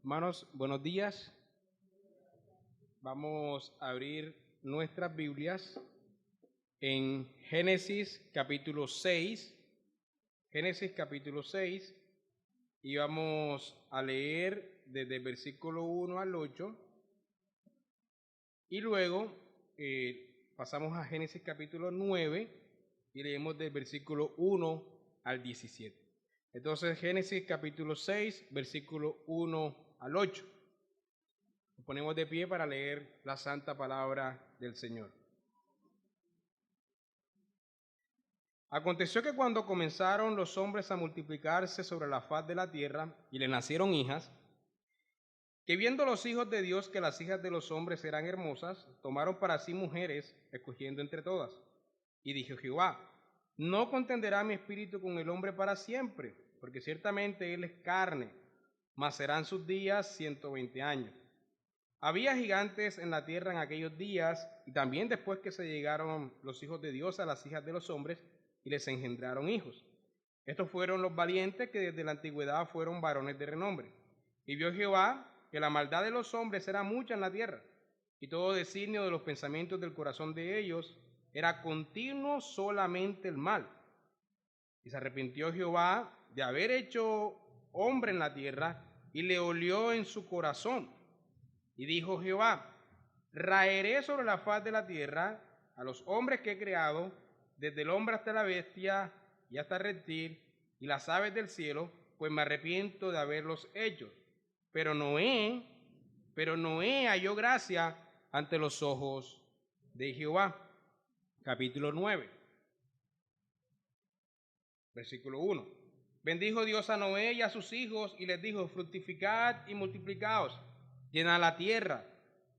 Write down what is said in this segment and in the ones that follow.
Hermanos, buenos días. Vamos a abrir nuestras Biblias en Génesis capítulo 6. Génesis capítulo 6 y vamos a leer desde el versículo 1 al 8 y luego pasamos a Génesis capítulo 9 y leemos del versículo 1 al 17. Entonces Génesis capítulo 6, versículo 1 al 8. Nos ponemos de pie para leer la santa palabra del Señor. Aconteció que cuando comenzaron los hombres a multiplicarse sobre la faz de la tierra y le nacieron hijas, que viendo los hijos de Dios que las hijas de los hombres eran hermosas, tomaron para sí mujeres, escogiendo entre todas. Y dijo Jehová: no contenderá mi espíritu con el hombre para siempre, porque ciertamente él es carne, mas serán sus días 120 años. Había gigantes en la tierra en aquellos días, y también después que se llegaron los hijos de Dios a las hijas de los hombres, y les engendraron hijos. Estos fueron los valientes que desde la antigüedad fueron varones de renombre. Y vio Jehová que la maldad de los hombres era mucha en la tierra, y todo designio de los pensamientos del corazón de ellos era continuo solamente el mal. Y se arrepintió Jehová de haber hecho hombre en la tierra, y le olió en su corazón. Y dijo Jehová: raeré sobre la faz de la tierra a los hombres que he creado, desde el hombre hasta la bestia y hasta el reptil y las aves del cielo, pues me arrepiento de haberlos hecho. Pero Noé halló gracia ante los ojos de Jehová. Capítulo 9, versículo 1. Bendijo Dios a Noé y a sus hijos y les dijo: fructificad y multiplicaos, llenad la tierra.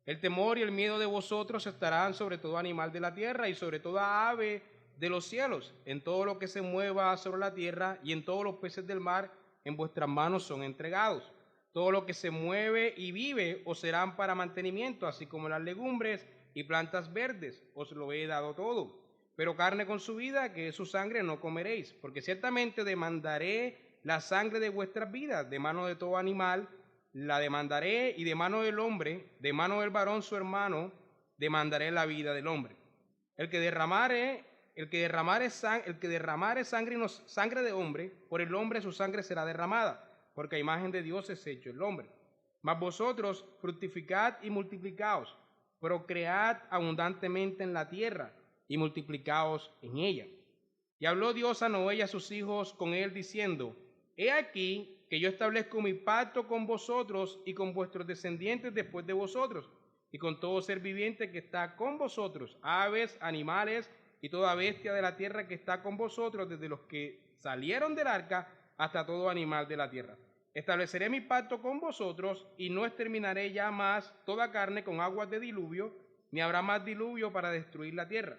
El temor y el miedo de vosotros estarán sobre todo animal de la tierra y sobre toda ave de los cielos, en todo lo que se mueva sobre la tierra y en todos los peces del mar en vuestras manos son entregados. Todo lo que se mueve y vive os serán para mantenimiento, así como las legumbres y plantas verdes, os lo he dado todo. Pero carne con su vida, que es su sangre, no comeréis, porque ciertamente demandaré la sangre de vuestras vidas, de mano de todo animal la demandaré, y de mano del hombre, de mano del varón su hermano, demandaré la vida del hombre. El que derramare sangre de hombre, por el hombre su sangre será derramada, porque a imagen de Dios es hecho el hombre. Mas vosotros fructificad y multiplicaos, procread abundantemente en la tierra y multiplicaos en ella. Y habló Dios a Noé y a sus hijos con él, diciendo: he aquí que yo establezco mi pacto con vosotros y con vuestros descendientes después de vosotros, y con todo ser viviente que está con vosotros, aves, animales y toda bestia de la tierra que está con vosotros, desde los que salieron del arca hasta todo animal de la tierra. Estableceré mi pacto con vosotros y no exterminaré ya más toda carne con aguas de diluvio, ni habrá más diluvio para destruir la tierra.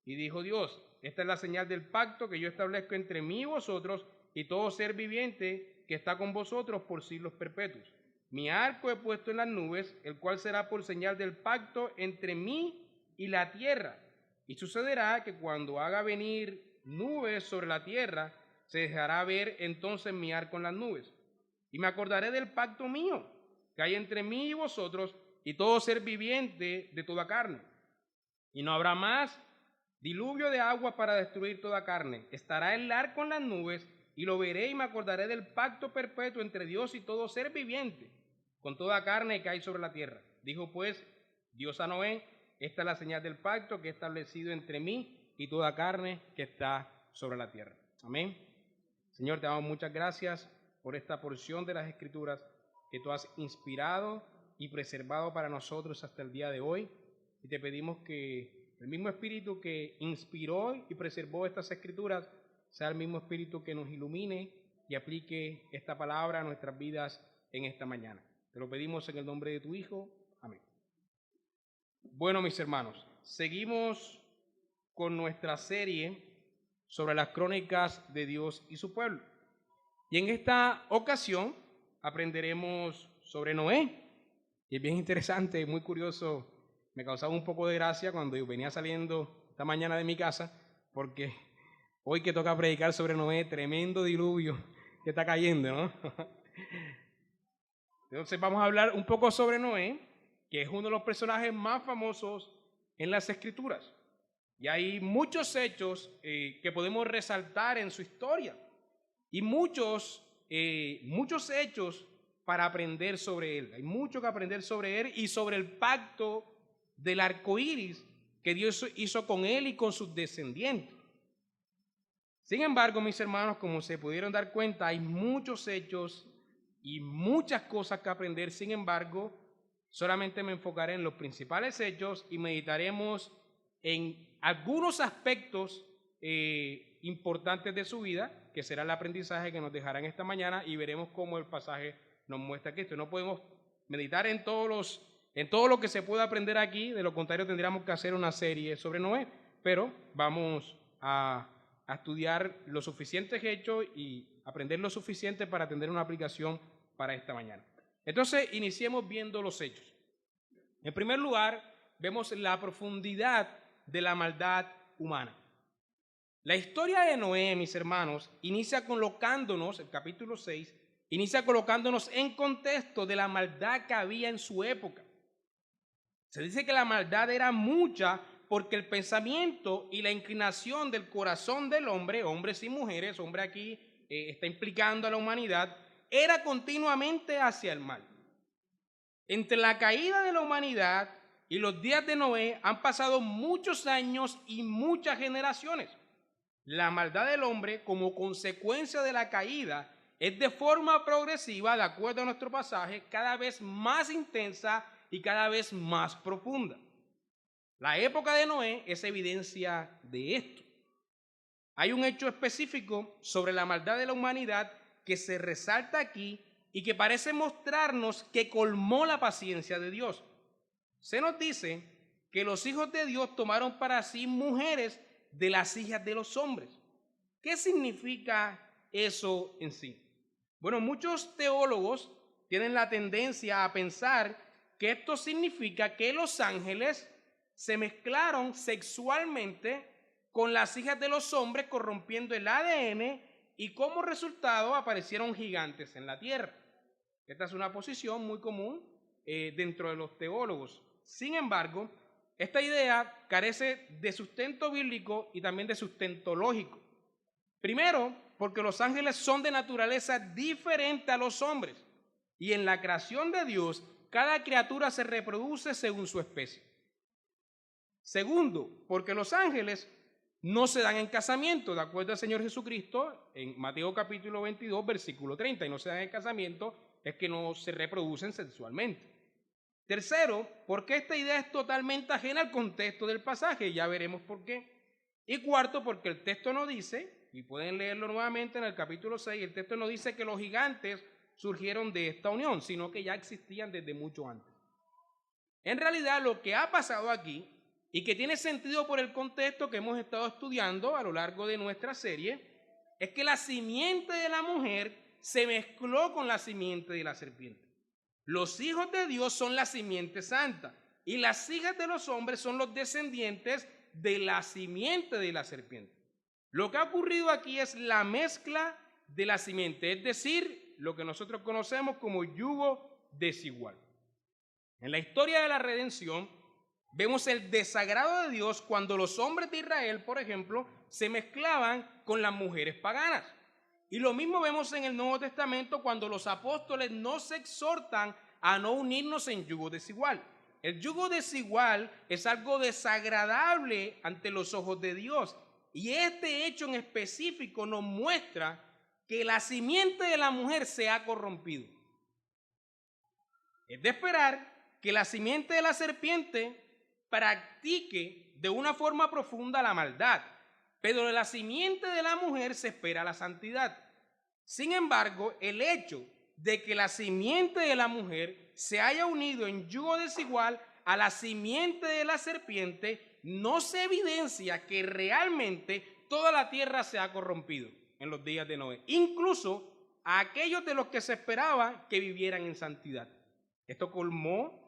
Y dijo Dios: esta es la señal del pacto que yo establezco entre mí y vosotros y todo ser viviente que está con vosotros por siglos perpetuos. Mi arco he puesto en las nubes, el cual será por señal del pacto entre mí y la tierra. Y sucederá que cuando haga venir nubes sobre la tierra, se dejará ver entonces mi arco en las nubes. Y me acordaré del pacto mío que hay entre mí y vosotros y todo ser viviente de toda carne. Y no habrá más diluvio de agua para destruir toda carne. Estará el arco en las nubes, y lo veré y me acordaré del pacto perpetuo entre Dios y todo ser viviente, con toda carne que hay sobre la tierra. Dijo pues Dios a Noé: esta es la señal del pacto que he establecido entre mí y toda carne que está sobre la tierra. Amén. Señor, te damos muchas gracias por esta porción de las Escrituras que tú has inspirado y preservado para nosotros hasta el día de hoy. Y te pedimos que el mismo Espíritu que inspiró y preservó estas Escrituras sea el mismo Espíritu que nos ilumine y aplique esta palabra a nuestras vidas en esta mañana. Te lo pedimos en el nombre de tu Hijo. Amén. Bueno, mis hermanos, seguimos con nuestra serie sobre las crónicas de Dios y su pueblo. Y en esta ocasión aprenderemos sobre Noé. Y es bien interesante, muy curioso. Me causaba un poco de gracia cuando yo venía saliendo esta mañana de mi casa, porque hoy que toca predicar sobre Noé, tremendo diluvio que está cayendo, ¿no? Entonces vamos a hablar un poco sobre Noé, que es uno de los personajes más famosos en las Escrituras. Y hay muchos hechos que podemos resaltar en su historia y muchos hechos para aprender sobre él. Hay mucho que aprender sobre él y sobre el pacto del arco iris que Dios hizo con él y con sus descendientes. Sin embargo, mis hermanos, como se pudieron dar cuenta, hay muchos hechos y muchas cosas que aprender. Sin embargo, solamente me enfocaré en los principales hechos y meditaremos en algunos aspectos importantes de su vida, que será el aprendizaje que nos dejarán esta mañana, y veremos cómo el pasaje nos muestra que esto. No podemos meditar en todo lo que se puede aprender aquí, de lo contrario tendríamos que hacer una serie sobre Noé, pero vamos a estudiar los suficientes hechos y aprender lo suficiente para tener una aplicación para esta mañana. Entonces, iniciemos viendo los hechos. En primer lugar, vemos la profundidad de la maldad humana. La historia de Noé, mis hermanos, inicia colocándonos, el capítulo 6, inicia colocándonos en contexto de la maldad que había en su época. Se dice que la maldad era mucha porque el pensamiento y la inclinación del corazón del hombre, hombres y mujeres, hombre aquí está implicando a la humanidad, era continuamente hacia el mal. Entre la caída de la humanidad y los días de Noé han pasado muchos años y muchas generaciones. La maldad del hombre, como consecuencia de la caída, es de forma progresiva, de acuerdo a nuestro pasaje, cada vez más intensa y cada vez más profunda. La época de Noé es evidencia de esto. Hay un hecho específico sobre la maldad de la humanidad que se resalta aquí y que parece mostrarnos que colmó la paciencia de Dios. Se nos dice que los hijos de Dios tomaron para sí mujeres de las hijas de los hombres. ¿Qué significa eso en sí? Bueno, muchos teólogos tienen la tendencia a pensar que esto significa que los ángeles se mezclaron sexualmente con las hijas de los hombres, corrompiendo el ADN, y como resultado aparecieron gigantes en la tierra. Esta es una posición muy común dentro de los teólogos. Sin embargo, esta idea carece de sustento bíblico y también de sustento lógico. Primero, porque los ángeles son de naturaleza diferente a los hombres, y en la creación de Dios, cada criatura se reproduce según su especie. Segundo, porque los ángeles no se dan en casamiento, de acuerdo al Señor Jesucristo, en Mateo capítulo 22, versículo 30, y no se dan en casamiento, es que no se reproducen sexualmente. Tercero, porque esta idea es totalmente ajena al contexto del pasaje, ya veremos por qué. Y cuarto, porque el texto no dice, y pueden leerlo nuevamente en el capítulo 6, el texto no dice que los gigantes surgieron de esta unión, sino que ya existían desde mucho antes. En realidad, lo que ha pasado aquí, y que tiene sentido por el contexto que hemos estado estudiando a lo largo de nuestra serie, es que la simiente de la mujer se mezcló con la simiente de la serpiente. Los hijos de Dios son la simiente santa y las hijas de los hombres son los descendientes de la simiente de la serpiente. Lo que ha ocurrido aquí es la mezcla de la simiente, es decir, lo que nosotros conocemos como yugo desigual. En la historia de la redención vemos el desagrado de Dios cuando los hombres de Israel, por ejemplo, se mezclaban con las mujeres paganas. Y lo mismo vemos en el Nuevo Testamento cuando los apóstoles nos exhortan a no unirnos en yugo desigual. El yugo desigual es algo desagradable ante los ojos de Dios. Y este hecho en específico nos muestra que la simiente de la mujer se ha corrompido. Es de esperar que la simiente de la serpiente practique de una forma profunda la maldad, pero de la simiente de la mujer se espera la santidad. Sin embargo, el hecho de que la simiente de la mujer se haya unido en yugo desigual a la simiente de la serpiente no se evidencia que realmente toda la tierra se ha corrompido en los días de Noé, incluso a aquellos de los que se esperaba que vivieran en santidad. Esto colmó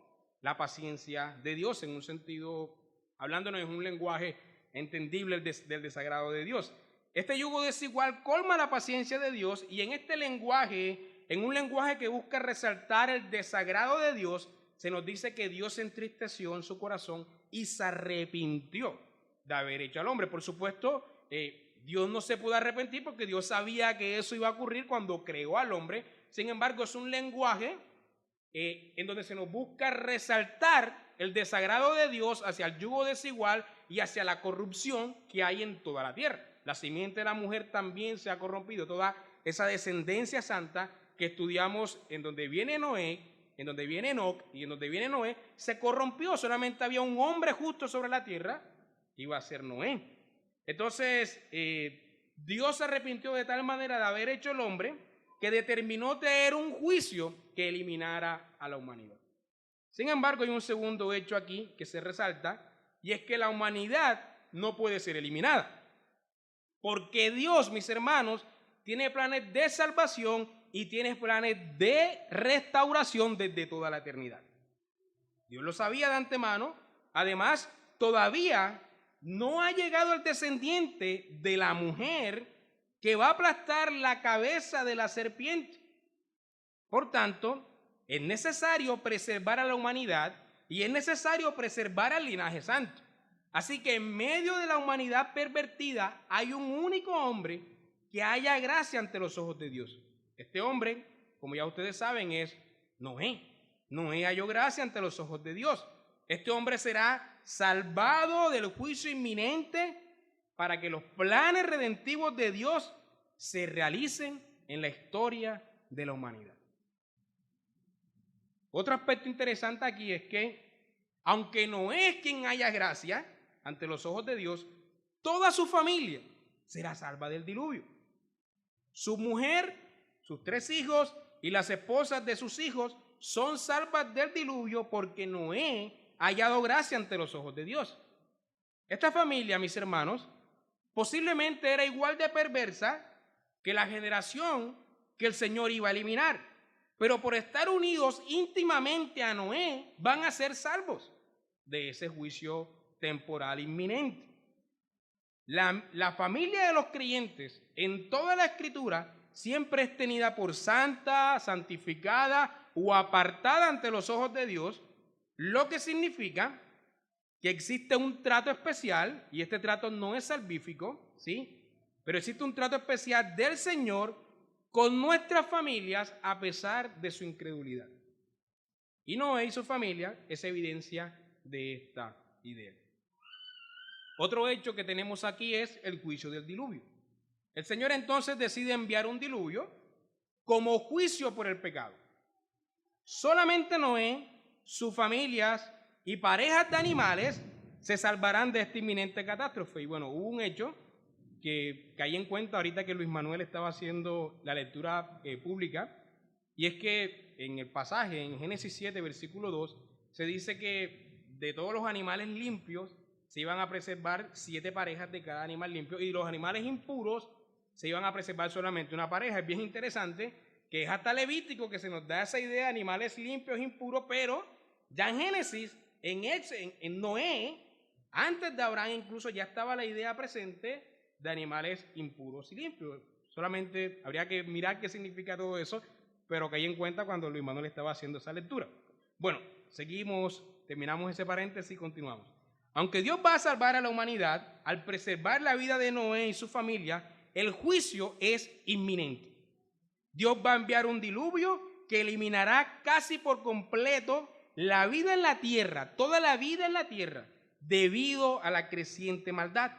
la paciencia de Dios en un sentido, hablándonos en un lenguaje entendible del desagrado de Dios. Este yugo desigual colma la paciencia de Dios y en este lenguaje en un lenguaje que busca resaltar el desagrado de Dios, se nos dice que Dios se entristeció en su corazón y se arrepintió de haber hecho al hombre. Por supuesto, Dios no se pudo arrepentir porque Dios sabía que eso iba a ocurrir cuando creó al hombre. Sin embargo, es un lenguaje en donde se nos busca resaltar el desagrado de Dios hacia el yugo desigual y hacia la corrupción que hay en toda la tierra. La simiente de la mujer también se ha corrompido. Toda esa descendencia santa que estudiamos en donde viene Noé, en donde viene Enoc y en donde viene Noé, se corrompió. Solamente había un hombre justo sobre la tierra, iba a ser Noé. Entonces, Dios se arrepintió de tal manera de haber hecho el hombre que determinó traer un juicio que eliminara a la humanidad. Sin embargo, hay un segundo hecho aquí que se resalta, y es que la humanidad no puede ser eliminada. Porque Dios, mis hermanos, tiene planes de salvación y tiene planes de restauración desde toda la eternidad. Dios lo sabía de antemano. Además, todavía no ha llegado el descendiente de la mujer que va a aplastar la cabeza de la serpiente. Por tanto, es necesario preservar a la humanidad y es necesario preservar al linaje santo. Así que en medio de la humanidad pervertida hay un único hombre que haya gracia ante los ojos de Dios. Este hombre, como ya ustedes saben, es Noé. Noé halló gracia ante los ojos de Dios. Este hombre será salvado del juicio inminente para que los planes redentivos de Dios se realicen en la historia de la humanidad. Otro aspecto interesante aquí es que, aunque Noé es quien haya gracia ante los ojos de Dios, toda su familia será salva del diluvio. Su mujer, sus 3 hijos y las esposas de sus hijos son salvas del diluvio porque Noé ha hallado gracia ante los ojos de Dios. Esta familia, mis hermanos, posiblemente era igual de perversa que la generación que el Señor iba a eliminar, pero por estar unidos íntimamente a Noé van a ser salvos de ese juicio temporal inminente. La familia de los creyentes en toda la Escritura siempre es tenida por santa, santificada o apartada ante los ojos de Dios, lo que significa que existe un trato especial, y este trato no es salvífico, ¿sí? Pero existe un trato especial del Señor con nuestras familias a pesar de su incredulidad. Y Noé y su familia es evidencia de esta idea. Otro hecho que tenemos aquí es el juicio del diluvio. El Señor entonces decide enviar un diluvio como juicio por el pecado. Solamente Noé, sus familias y parejas de animales se salvarán de esta inminente catástrofe. Y bueno, hubo un hecho que caí en cuenta ahorita que Luis Manuel estaba haciendo la lectura pública, y es que en el pasaje, en Génesis 7, versículo 2, se dice que de todos los animales limpios se iban a preservar 7 parejas de cada animal limpio, y los animales impuros se iban a preservar solamente una pareja. Es bien interesante que es hasta Levítico que se nos da esa idea de animales limpios e impuros, pero ya en Génesis, en Noé, antes de Abraham incluso ya estaba la idea presente de animales impuros y limpios. Solamente habría que mirar qué significa todo eso, pero caí en cuenta cuando Luis Manuel estaba haciendo esa lectura. Bueno, seguimos, terminamos ese paréntesis y continuamos. Aunque Dios va a salvar a la humanidad, al preservar la vida de Noé y su familia, el juicio es inminente. Dios va a enviar un diluvio que eliminará casi por completo la vida en la tierra, toda la vida en la tierra, debido a la creciente maldad.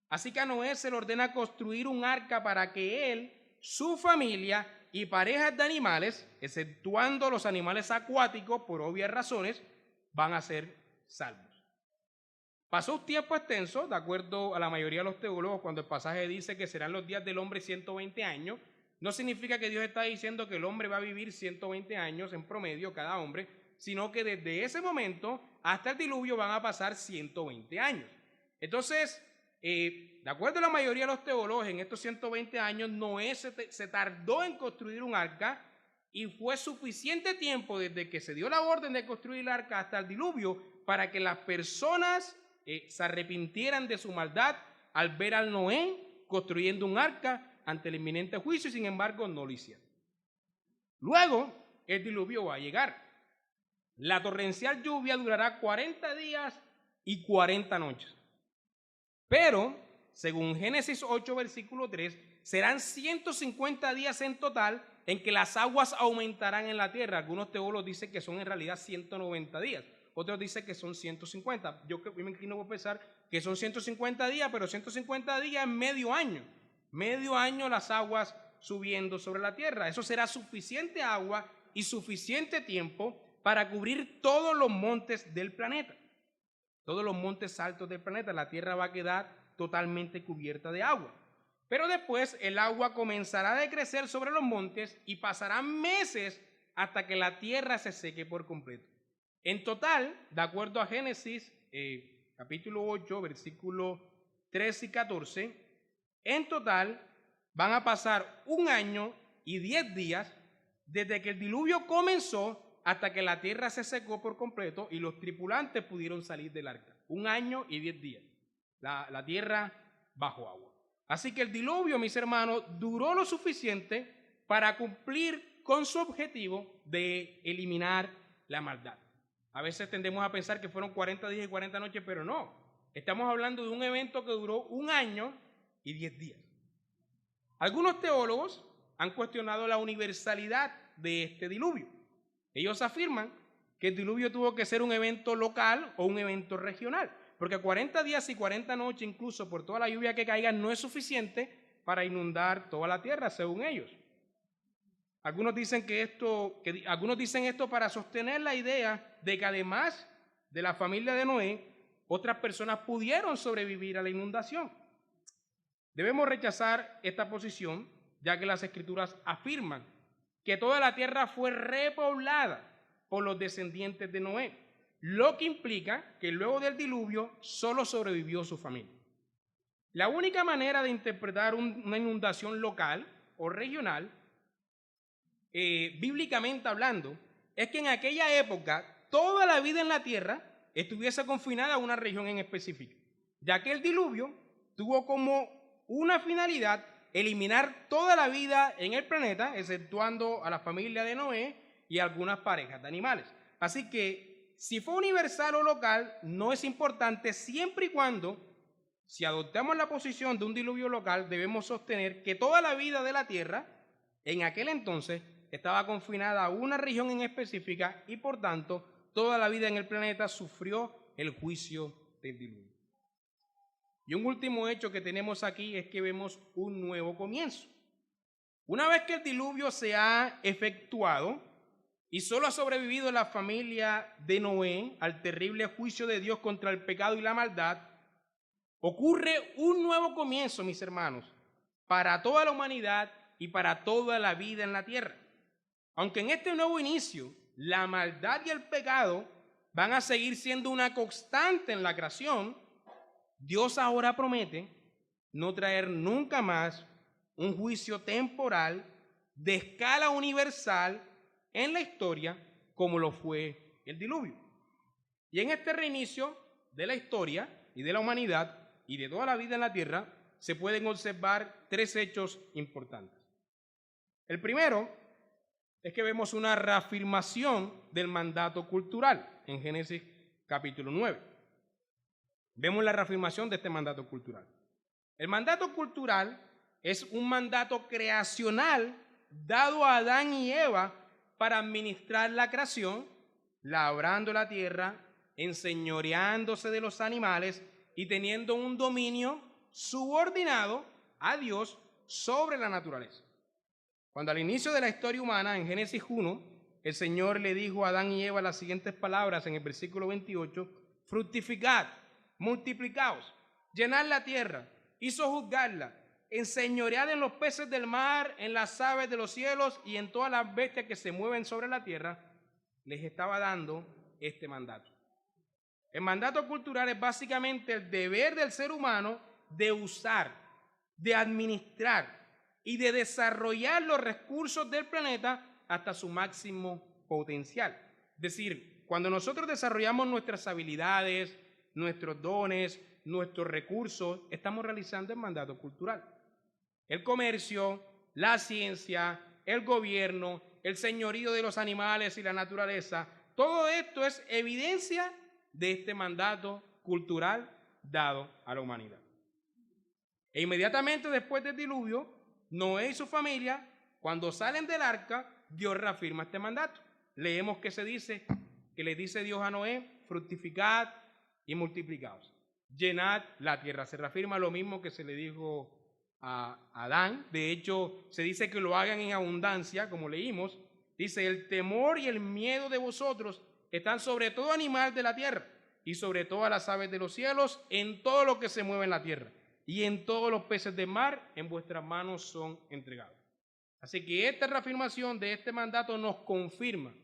Así que a Noé se le ordena construir un arca para que él, su familia y parejas de animales, exceptuando los animales acuáticos por obvias razones, van a ser salvos. Pasó un tiempo extenso, de acuerdo a la mayoría de los teólogos, cuando el pasaje dice que serán los días del hombre 120 años, no significa que Dios está diciendo que el hombre va a vivir 120 años en promedio cada hombre, sino que desde ese momento hasta el diluvio van a pasar 120 años. Entonces, de acuerdo a la mayoría de los teólogos, en estos 120 años Noé se tardó en construir un arca, y fue suficiente tiempo desde que se dio la orden de construir el arca hasta el diluvio para que las personas se arrepintieran de su maldad al ver al Noé construyendo un arca ante el inminente juicio, y sin embargo no lo hicieron. Luego, el diluvio va a llegar. La torrencial lluvia durará 40 días y 40 noches. Pero, según Génesis 8, versículo 3, serán 150 días en total en que las aguas aumentarán en la tierra. Algunos teólogos dicen que son en realidad 190 días. Otros dicen que son 150. Yo me inclino por pensar que son 150 días, pero 150 días es medio año. Medio año las aguas subiendo sobre la tierra. Eso será suficiente agua y suficiente tiempo para cubrir todos los montes del planeta. Todos los montes altos del planeta. La tierra va a quedar totalmente cubierta de agua. Pero después el agua comenzará a decrecer sobre los montes y pasarán meses hasta que la tierra se seque por completo. En total, de acuerdo a Génesis capítulo 8, versículos 13 y 14, en total van a pasar 1 año y 10 días desde que el diluvio comenzó hasta que la tierra se secó por completo y los tripulantes pudieron salir del arca. 1 año y 10 días. La tierra bajo agua. Así que el diluvio, mis hermanos, duró lo suficiente para cumplir con su objetivo de eliminar la maldad. A veces tendemos a pensar que fueron 40 días y 40 noches, pero no. Estamos hablando de un evento que duró 1 año y 10 días. Algunos teólogos han cuestionado la universalidad de este diluvio. Ellos afirman que el diluvio tuvo que ser un evento local o un evento regional, porque 40 días y 40 noches, incluso por toda la lluvia que caiga, no es suficiente para inundar toda la tierra, según ellos. Algunos dicen esto para sostener la idea de que además de la familia de Noé, otras personas pudieron sobrevivir a la inundación. Debemos rechazar esta posición, ya que las Escrituras afirman que toda la tierra fue repoblada por los descendientes de Noé, lo que implica que luego del diluvio solo sobrevivió su familia. La única manera de interpretar una inundación local o regional, bíblicamente hablando, es que en aquella época toda la vida en la tierra estuviese confinada a una región en específico, ya que el diluvio tuvo como una finalidad eliminar toda la vida en el planeta, exceptuando a la familia de Noé y algunas parejas de animales. Así que si fue universal o local, no es importante siempre y cuando, si adoptamos la posición de un diluvio local, debemos sostener que toda la vida de la tierra en aquel entonces estaba confinada a una región en específica y por tanto toda la vida en el planeta sufrió el juicio del diluvio. Y un último hecho que tenemos aquí es que vemos un nuevo comienzo. Una vez que el diluvio se ha efectuado y solo ha sobrevivido la familia de Noé al terrible juicio de Dios contra el pecado y la maldad, ocurre un nuevo comienzo, mis hermanos, para toda la humanidad y para toda la vida en la tierra. Aunque en este nuevo inicio la maldad y el pecado van a seguir siendo una constante en la creación, Dios ahora promete no traer nunca más un juicio temporal de escala universal en la historia como lo fue el diluvio. Y en este reinicio de la historia y de la humanidad y de toda la vida en la tierra se pueden observar 3 hechos importantes. El primero es que vemos una reafirmación del mandato cultural en Génesis capítulo 9. Vemos la reafirmación de este mandato cultural. El mandato cultural es un mandato creacional dado a Adán y Eva para administrar la creación, labrando la tierra, enseñoreándose de los animales y teniendo un dominio subordinado a Dios sobre la naturaleza. Cuando al inicio de la historia humana, en Génesis 1, el Señor le dijo a Adán y Eva las siguientes palabras en el versículo 28, fructificad, multiplicaos, llenad la tierra y sojuzgadla, enseñoread en los peces del mar, en las aves de los cielos y en todas las bestias que se mueven sobre la tierra. Les estaba dando este mandato. El mandato cultural es básicamente el deber del ser humano de usar, de administrar y de desarrollar los recursos del planeta hasta su máximo potencial. Es decir, cuando nosotros desarrollamos nuestras habilidades, nuestros dones, nuestros recursos, estamos realizando el mandato cultural. El comercio, la ciencia, el gobierno, el señorío de los animales y la naturaleza, todo esto es evidencia de este mandato cultural dado a la humanidad. E inmediatamente después del diluvio, Noé y su familia, cuando salen del arca, Dios reafirma este mandato. Leemos que le dice Dios a Noé: fructificad y multiplicaos, llenad la tierra. Se reafirma lo mismo que se le dijo a Adán. De hecho, se dice que lo hagan en abundancia, como leímos. Dice: el temor y el miedo de vosotros están sobre todo animal de la tierra y sobre todas las aves de los cielos, en todo lo que se mueve en la tierra, y en todos los peces del mar, en vuestras manos son entregados. Así que esta reafirmación de este mandato nos confirma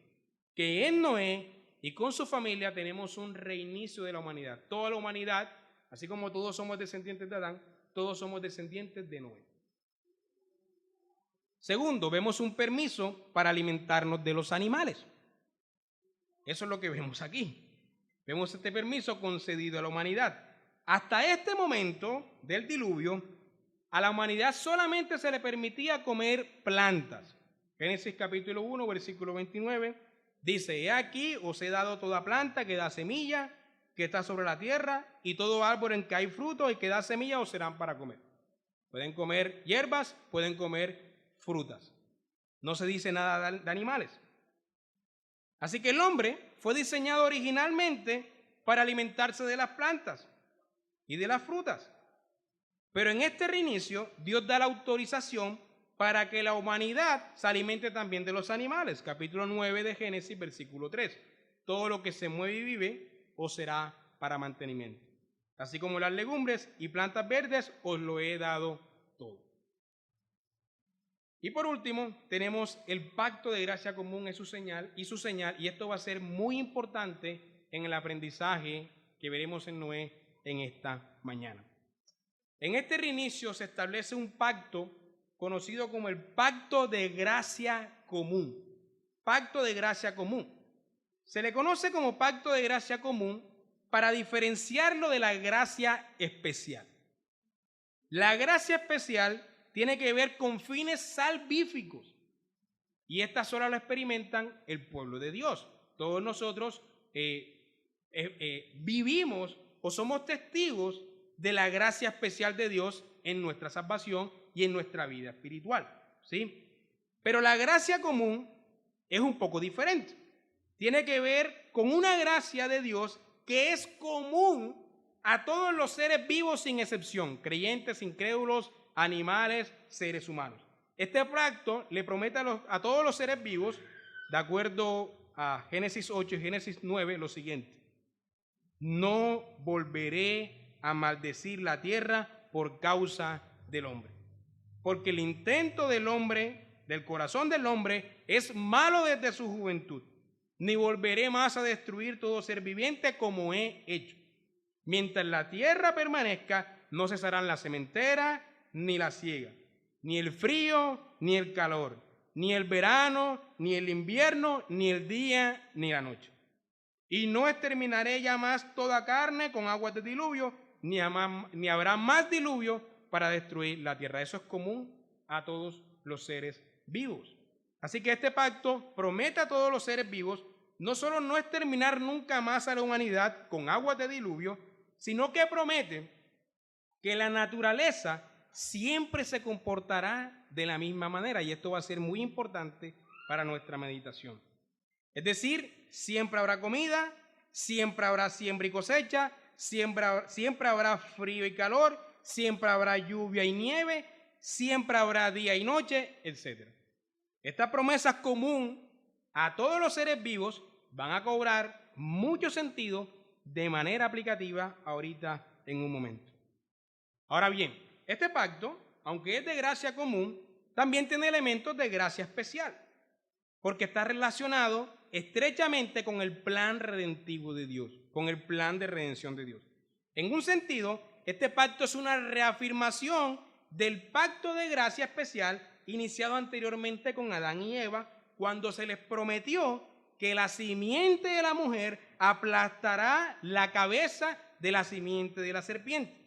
que en Noé y con su familia tenemos un reinicio de la humanidad. Toda la humanidad, así como todos somos descendientes de Adán, todos somos descendientes de Noé. Segundo, vemos un permiso para alimentarnos de los animales. Eso es lo que vemos aquí. Vemos este permiso concedido a la humanidad. Hasta este momento del diluvio, a la humanidad solamente se le permitía comer plantas. Génesis capítulo 1, versículo 29, dice: he aquí os he dado toda planta que da semilla, que está sobre la tierra, y todo árbol en que hay fruto y que da semilla os serán para comer. Pueden comer hierbas, pueden comer frutas. No se dice nada de animales. Así que el hombre fue diseñado originalmente para alimentarse de las plantas y de las frutas. Pero en este reinicio, Dios da la autorización para que la humanidad se alimente también de los animales. Capítulo 9 de Génesis, versículo 3. Todo lo que se mueve y vive os será para mantenimiento. Así como las legumbres y plantas verdes os lo he dado todo. Y por último, tenemos el pacto de gracia común y su señal, y esto va a ser muy importante en el aprendizaje que veremos en Noé en esta mañana. En este reinicio se establece un pacto conocido como el pacto de gracia común. Pacto de gracia común. Se le conoce como pacto de gracia común para diferenciarlo de la gracia especial. La gracia especial tiene que ver con fines salvíficos, y esta sola lo experimentan el pueblo de Dios. Todos nosotros vivimos o somos testigos de la gracia especial de Dios en nuestra salvación y en nuestra vida espiritual, ¿sí? Pero la gracia común es un poco diferente. Tiene que ver con una gracia de Dios que es común a todos los seres vivos sin excepción, creyentes, incrédulos, animales, seres humanos. Este pacto le promete a todos los seres vivos, de acuerdo a Génesis 8 y Génesis 9, lo siguiente: no volveré a maldecir la tierra por causa del hombre, porque el intento del hombre, del corazón del hombre, es malo desde su juventud, ni volveré más a destruir todo ser viviente como he hecho. Mientras la tierra permanezca, no cesarán la sementera ni la siega, ni el frío ni el calor, ni el verano ni el invierno, ni el día ni la noche. Y no exterminaré ya más toda carne con aguas de diluvio, ni habrá más diluvio para destruir la tierra. Eso es común a todos los seres vivos. Así que este pacto promete a todos los seres vivos no solo no exterminar nunca más a la humanidad con aguas de diluvio, sino que promete que la naturaleza siempre se comportará de la misma manera, y esto va a ser muy importante para nuestra meditación. Es decir, siempre habrá comida, siempre habrá siembra y cosecha, siempre habrá frío y calor, siempre habrá lluvia y nieve, siempre habrá día y noche, etc. Esta promesa es común a todos los seres vivos, van a cobrar mucho sentido de manera aplicativa ahorita en un momento. Ahora bien, este pacto, aunque es de gracia común, también tiene elementos de gracia especial, porque está relacionado estrechamente con el plan redentivo de Dios, con el plan de redención de Dios. En un sentido, este pacto es una reafirmación del pacto de gracia especial iniciado anteriormente con Adán y Eva, cuando se les prometió que la simiente de la mujer aplastará la cabeza de la simiente de la serpiente.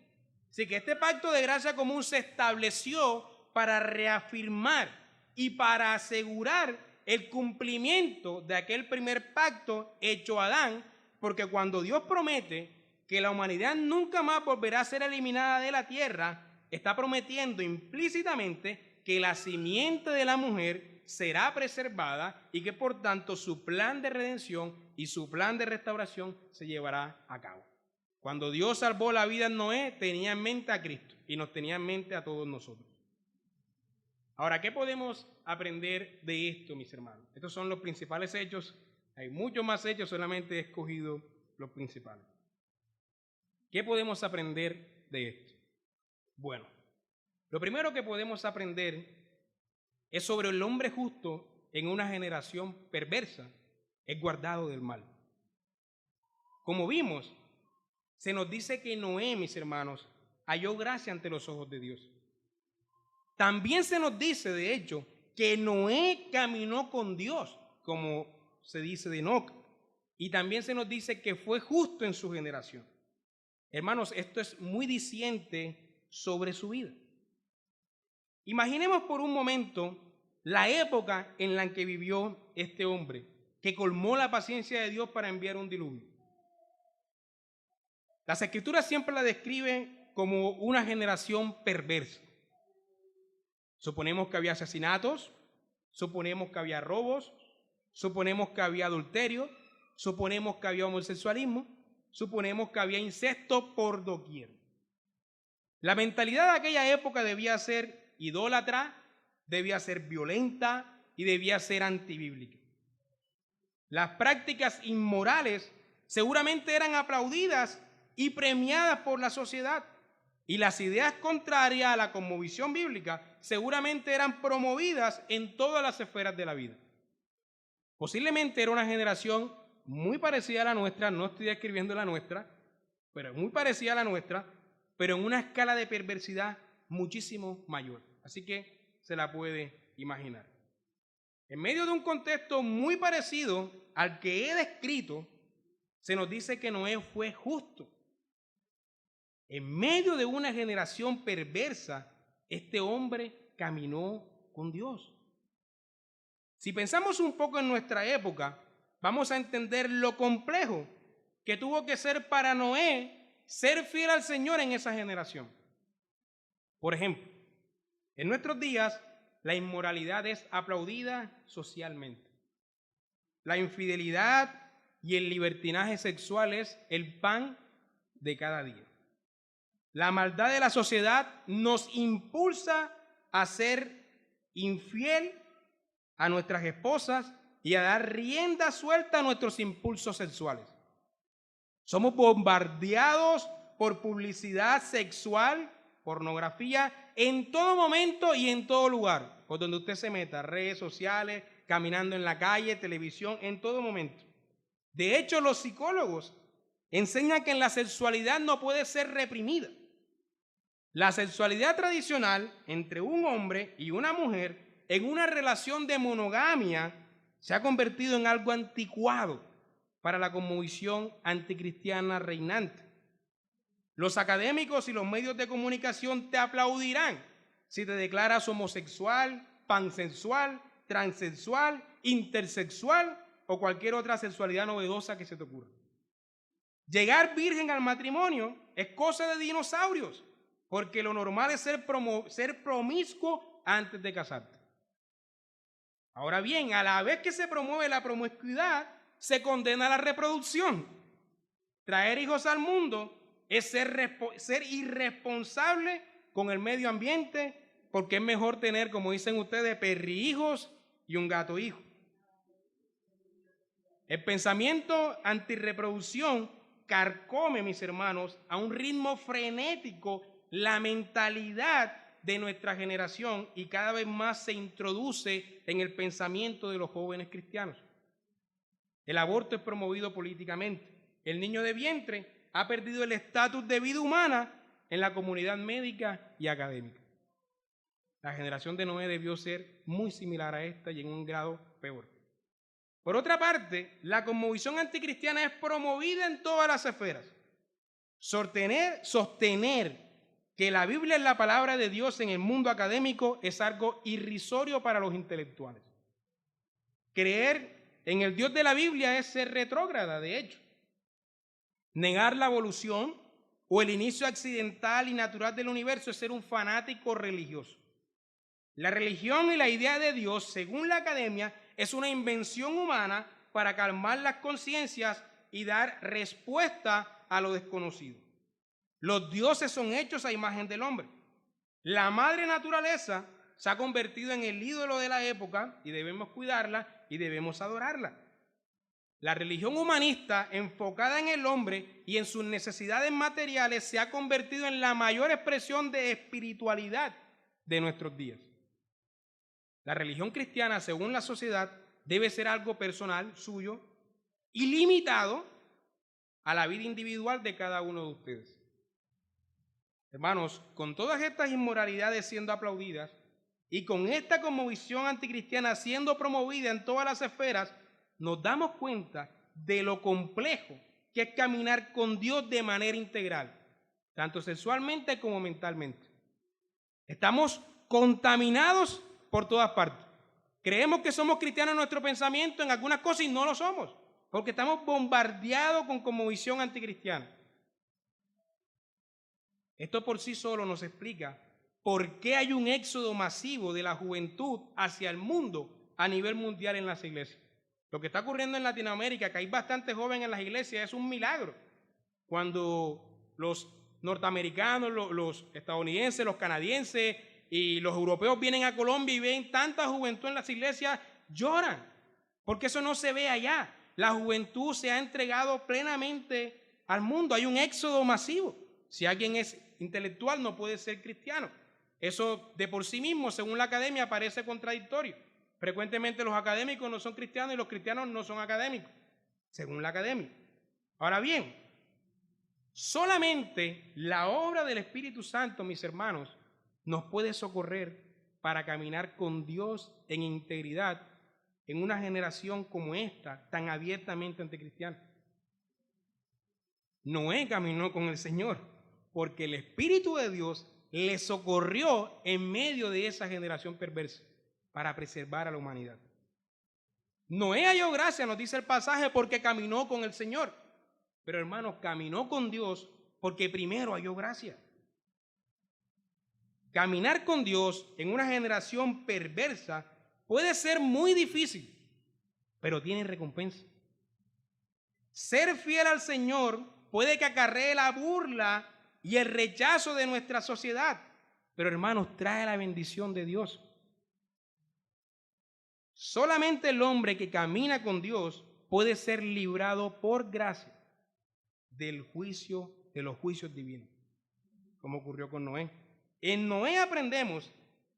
Así que este pacto de gracia común se estableció para reafirmar y para asegurar el cumplimiento de aquel primer pacto hecho a Adán, porque cuando Dios promete que la humanidad nunca más volverá a ser eliminada de la tierra, está prometiendo implícitamente que la simiente de la mujer será preservada y que por tanto su plan de redención y su plan de restauración se llevará a cabo. Cuando Dios salvó la vida en Noé, tenía en mente a Cristo y nos tenía en mente a todos nosotros. Ahora, ¿qué podemos aprender de esto, mis hermanos? Estos son los principales hechos. Hay muchos más hechos, solamente he escogido los principales. ¿Qué podemos aprender de esto? Bueno, lo primero que podemos aprender es sobre el hombre justo en una generación perversa, es guardado del mal. Como vimos, se nos dice que Noé, mis hermanos, halló gracia ante los ojos de Dios. También se nos dice, de hecho, que Noé caminó con Dios, como se dice de Enoc. Y también se nos dice que fue justo en su generación. Hermanos, esto es muy diciente sobre su vida. Imaginemos por un momento la época en la que vivió este hombre, que colmó la paciencia de Dios para enviar un diluvio. Las Escrituras siempre la describen como una generación perversa. Suponemos que había asesinatos, suponemos que había robos, suponemos que había adulterio, suponemos que había homosexualismo, suponemos que había incesto por doquier. La mentalidad de aquella época debía ser idólatra, debía ser violenta y debía ser antibíblica. Las prácticas inmorales seguramente eran aplaudidas y premiadas por la sociedad, y las ideas contrarias a la cosmovisión bíblica seguramente eran promovidas en todas las esferas de la vida. Posiblemente era una generación muy parecida a la nuestra, no estoy describiendo la nuestra, pero muy parecida a la nuestra, pero en una escala de perversidad muchísimo mayor. Así que se la puede imaginar. En medio de un contexto muy parecido al que he descrito, se nos dice que Noé fue justo. En medio de una generación perversa, este hombre caminó con Dios. Si pensamos un poco en nuestra época, vamos a entender lo complejo que tuvo que ser para Noé ser fiel al Señor en esa generación. Por ejemplo, en nuestros días, la inmoralidad es aplaudida socialmente. La infidelidad y el libertinaje sexual es el pan de cada día. La maldad de la sociedad nos impulsa a ser infiel a nuestras esposas y a dar rienda suelta a nuestros impulsos sexuales. Somos bombardeados por publicidad sexual, pornografía, en todo momento y en todo lugar, por donde usted se meta, redes sociales, caminando en la calle, televisión, en todo momento. De hecho, los psicólogos enseñan que la sexualidad no puede ser reprimida. La sexualidad tradicional entre un hombre y una mujer en una relación de monogamia se ha convertido en algo anticuado para la cosmovisión anticristiana reinante. Los académicos y los medios de comunicación te aplaudirán si te declaras homosexual, pansexual, transexual, intersexual o cualquier otra sexualidad novedosa que se te ocurra. Llegar virgen al matrimonio es cosa de dinosaurios, porque lo normal es ser promiscuo antes de casarte. Ahora bien, a la vez que se promueve la promiscuidad, se condena la reproducción. Traer hijos al mundo es ser irresponsable con el medio ambiente, porque es mejor tener, como dicen ustedes, perrijos y un gato hijo. El pensamiento antirreproducción carcome, mis hermanos, a un ritmo frenético la mentalidad de nuestra generación y cada vez más se introduce en el pensamiento de los jóvenes cristianos. El aborto es promovido políticamente. El niño de vientre ha perdido el estatus de vida humana en la comunidad médica y académica. La generación de Noé debió ser muy similar a esta y en un grado peor. Por otra parte, la cosmovisión anticristiana es promovida en todas las esferas. Sostener que la Biblia es la palabra de Dios en el mundo académico es algo irrisorio para los intelectuales. Creer en el Dios de la Biblia es ser retrógrada, de hecho. Negar la evolución o el inicio accidental y natural del universo es ser un fanático religioso. La religión y la idea de Dios, según la academia, es una invención humana para calmar las conciencias y dar respuesta a lo desconocido. Los dioses son hechos a imagen del hombre. La madre naturaleza se ha convertido en el ídolo de la época y debemos cuidarla y debemos adorarla. La religión humanista, enfocada en el hombre y en sus necesidades materiales, se ha convertido en la mayor expresión de espiritualidad de nuestros días. La religión cristiana, según la sociedad, debe ser algo personal, suyo, y limitado a la vida individual de cada uno de ustedes. Hermanos, con todas estas inmoralidades siendo aplaudidas y con esta cosmovisión anticristiana siendo promovida en todas las esferas, nos damos cuenta de lo complejo que es caminar con Dios de manera integral, tanto sexualmente como mentalmente. Estamos contaminados por todas partes. Creemos que somos cristianos en nuestro pensamiento en algunas cosas y no lo somos, porque estamos bombardeados con cosmovisión anticristiana. Esto por sí solo nos explica por qué hay un éxodo masivo de la juventud hacia el mundo a nivel mundial en las iglesias. Lo que está ocurriendo en Latinoamérica, que hay bastantes jóvenes en las iglesias, es un milagro. Cuando los norteamericanos, los estadounidenses, los canadienses y los europeos vienen a Colombia y ven tanta juventud en las iglesias, lloran, porque eso no se ve allá. La juventud se ha entregado plenamente al mundo. Hay un éxodo masivo. Si alguien es intelectual, no puede ser cristiano. Eso de por sí mismo, según la academia, parece contradictorio. Frecuentemente los académicos no son cristianos y los cristianos no son académicos, según la academia. Ahora bien, solamente la obra del Espíritu Santo, mis hermanos, nos puede socorrer para caminar con Dios en integridad en una generación como esta, tan abiertamente anticristiana. Noé caminó con el Señor porque el Espíritu de Dios le socorrió en medio de esa generación perversa para preservar a la humanidad. Noé halló gracia, nos dice el pasaje, porque caminó con el Señor. Pero hermanos, caminó con Dios porque primero halló gracia. Caminar con Dios en una generación perversa puede ser muy difícil, pero tiene recompensa. Ser fiel al Señor puede que acarree la burla y el rechazo de nuestra sociedad, pero hermanos, trae la bendición de Dios. Solamente el hombre que camina con Dios puede ser librado por gracia del juicio, de los juicios divinos, como ocurrió con Noé. En Noé aprendemos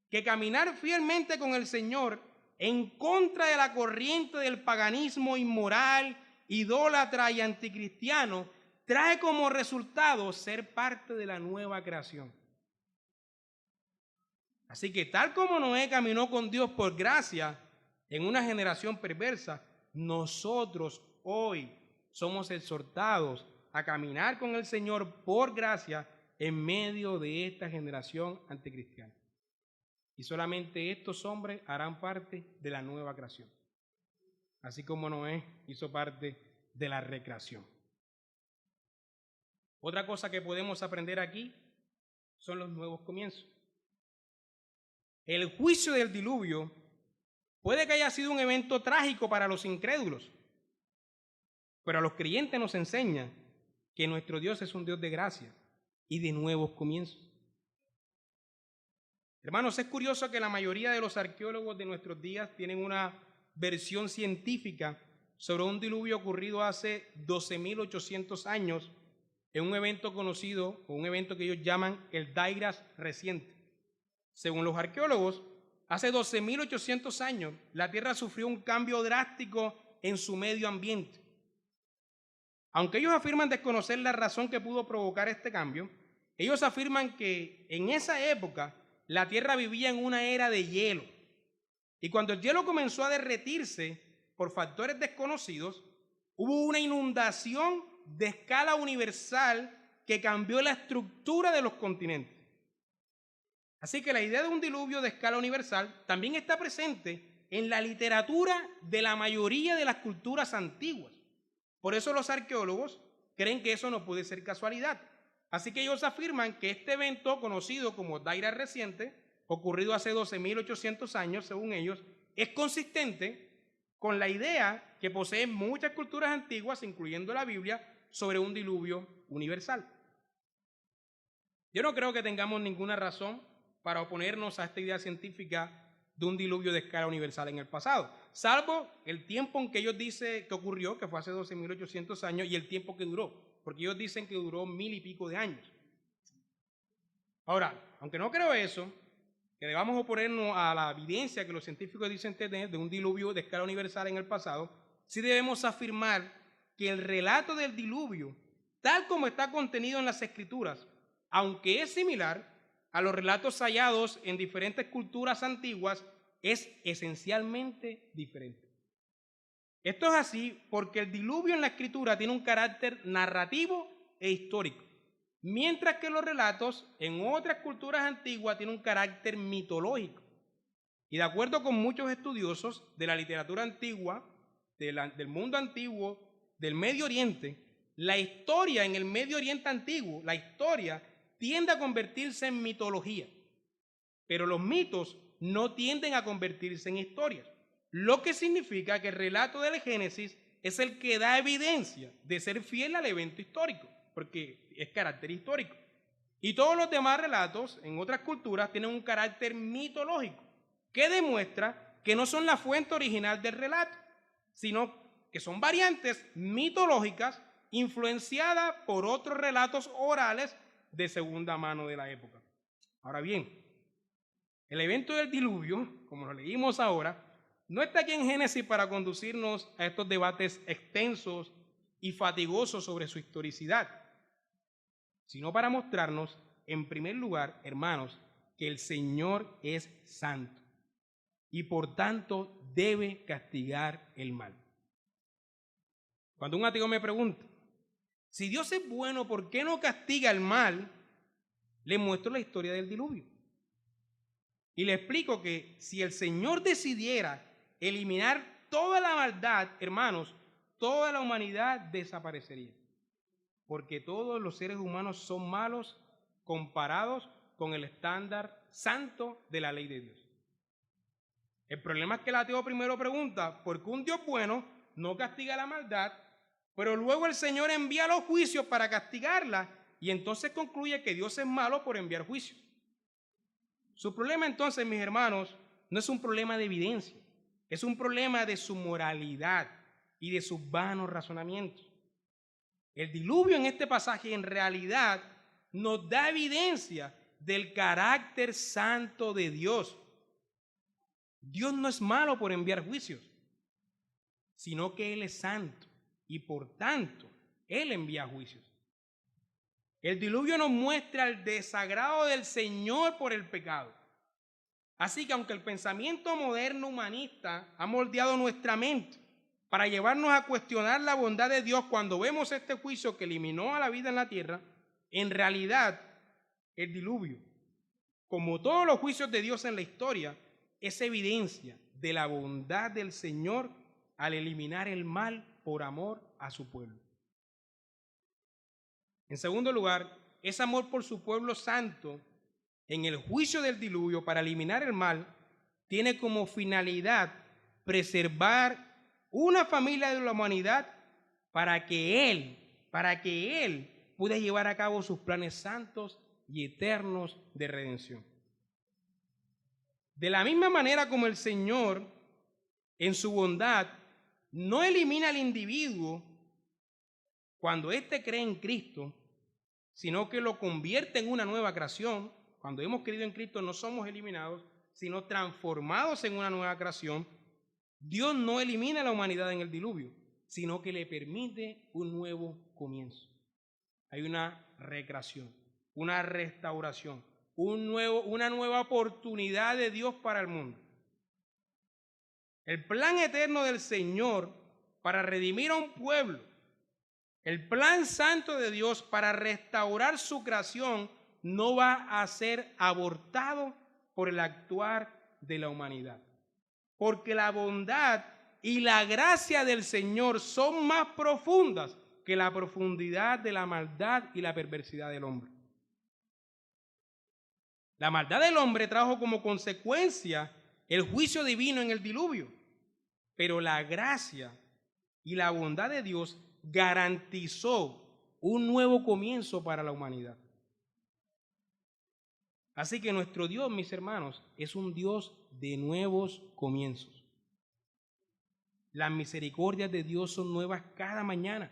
que caminar fielmente con el Señor en contra de la corriente del paganismo inmoral, idólatra y anticristiano trae como resultado ser parte de la nueva creación. Así que tal como Noé caminó con Dios por gracia en una generación perversa, nosotros hoy somos exhortados a caminar con el Señor por gracia en medio de esta generación anticristiana. Y solamente estos hombres harán parte de la nueva creación, así como Noé hizo parte de la recreación. Otra cosa que podemos aprender aquí son los nuevos comienzos. El juicio del diluvio puede que haya sido un evento trágico para los incrédulos, pero a los creyentes nos enseña que nuestro Dios es un Dios de gracia y de nuevos comienzos. Hermanos, es curioso que la mayoría de los arqueólogos de nuestros días tienen una versión científica sobre un diluvio ocurrido hace 12.800 años en un evento conocido, o un evento que ellos llaman el Dairas reciente. Según los arqueólogos, hace 12.800 años la Tierra sufrió un cambio drástico en su medio ambiente. Aunque ellos afirman desconocer la razón que pudo provocar este cambio, ellos afirman que en esa época la Tierra vivía en una era de hielo. Y cuando el hielo comenzó a derretirse por factores desconocidos, hubo una inundación de escala universal que cambió la estructura de los continentes. Así que la idea de un diluvio de escala universal también está presente en la literatura de la mayoría de las culturas antiguas. Por eso los arqueólogos creen que eso no puede ser casualidad. Así que ellos afirman que este evento, conocido como Daira reciente, ocurrido hace 12.800 años, según ellos, es consistente con la idea que poseen muchas culturas antiguas, incluyendo la Biblia, sobre un diluvio universal. Yo no creo que tengamos ninguna razón para oponernos a esta idea científica de un diluvio de escala universal en el pasado, salvo el tiempo en que ellos dicen que ocurrió, que fue hace 12.800 años, y el tiempo que duró, porque ellos dicen que duró 1.000 y pico de años. Ahora, aunque no creo eso, que debamos oponernos a la evidencia que los científicos dicen tener de un diluvio de escala universal en el pasado, sí debemos afirmar que el relato del diluvio, tal como está contenido en las Escrituras, aunque es similar a los relatos hallados en diferentes culturas antiguas, es esencialmente diferente. Esto es así porque el diluvio en la Escritura tiene un carácter narrativo e histórico, mientras que los relatos en otras culturas antiguas tienen un carácter mitológico. Y de acuerdo con muchos estudiosos de la literatura antigua, del mundo antiguo, del Medio Oriente, la historia en el Medio Oriente antiguo, la historia tiende a convertirse en mitología, pero los mitos no tienden a convertirse en historias, lo que significa que el relato del Génesis es el que da evidencia de ser fiel al evento histórico, porque es carácter histórico. Y todos los demás relatos en otras culturas tienen un carácter mitológico, que demuestra que no son la fuente original del relato, sino que son variantes mitológicas influenciadas por otros relatos orales de segunda mano de la época. Ahora bien, el evento del diluvio, como lo leímos ahora, no está aquí en Génesis para conducirnos a estos debates extensos y fatigosos sobre su historicidad, sino para mostrarnos, en primer lugar, hermanos, que el Señor es santo y por tanto debe castigar el mal. Cuando un ateo me pregunta, si Dios es bueno, ¿por qué no castiga el mal? Le muestro la historia del diluvio. Y le explico que si el Señor decidiera eliminar toda la maldad, hermanos, toda la humanidad desaparecería. Porque todos los seres humanos son malos comparados con el estándar santo de la ley de Dios. El problema es que el ateo primero pregunta, ¿por qué un Dios bueno no castiga la maldad, pero luego el Señor envía los juicios para castigarla y entonces concluye que Dios es malo por enviar juicios? Su problema entonces, mis hermanos, no es un problema de evidencia, es un problema de su moralidad y de sus vanos razonamientos. El diluvio en este pasaje en realidad nos da evidencia del carácter santo de Dios. Dios no es malo por enviar juicios, sino que Él es santo y por tanto Él envía juicios. El diluvio nos muestra el desagrado del Señor por el pecado. Así que aunque el pensamiento moderno humanista ha moldeado nuestra mente para llevarnos a cuestionar la bondad de Dios cuando vemos este juicio que eliminó a la vida en la tierra, en realidad el diluvio, como todos los juicios de Dios en la historia, es evidencia de la bondad del Señor al eliminar el mal por amor a su pueblo. En segundo lugar, ese amor por su pueblo santo en el juicio del diluvio para eliminar el mal tiene como finalidad preservar una familia de la humanidad para que Él pueda llevar a cabo sus planes santos y eternos de redención. De la misma manera como el Señor, en su bondad, no elimina al individuo cuando éste cree en Cristo, sino que lo convierte en una nueva creación. Cuando hemos creído en Cristo no somos eliminados, sino transformados en una nueva creación. Dios no elimina a la humanidad en el diluvio, sino que le permite un nuevo comienzo. Hay una recreación, una restauración, una nueva oportunidad de Dios para el mundo. El plan eterno del Señor para redimir a un pueblo, el plan santo de Dios para restaurar su creación no va a ser abortado por el actuar de la humanidad. porque la bondad y la gracia del Señor son más profundas que la profundidad de la maldad y la perversidad del hombre. La maldad del hombre trajo como consecuencia el juicio divino en el diluvio, pero la gracia y la bondad de Dios garantizó un nuevo comienzo para la humanidad. Así que nuestro Dios, mis hermanos, es un Dios de nuevos comienzos. Las misericordias de Dios son nuevas cada mañana,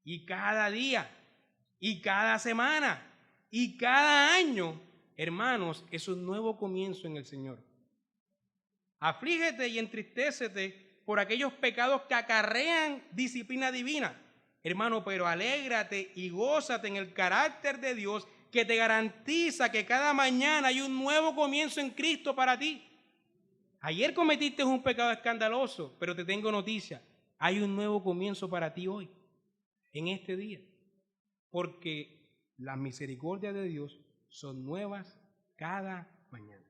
y cada día, y cada semana, y cada año. Hermanos, es un nuevo comienzo en el Señor. Aflígete y entristécete por aquellos pecados que acarrean disciplina divina, hermano, pero alégrate y gózate en el carácter de Dios que te garantiza que cada mañana hay un nuevo comienzo en Cristo para ti. Ayer cometiste un pecado escandaloso, pero te tengo noticia, hay un nuevo comienzo para ti hoy, en este día, porque las misericordias de Dios son nuevas cada mañana.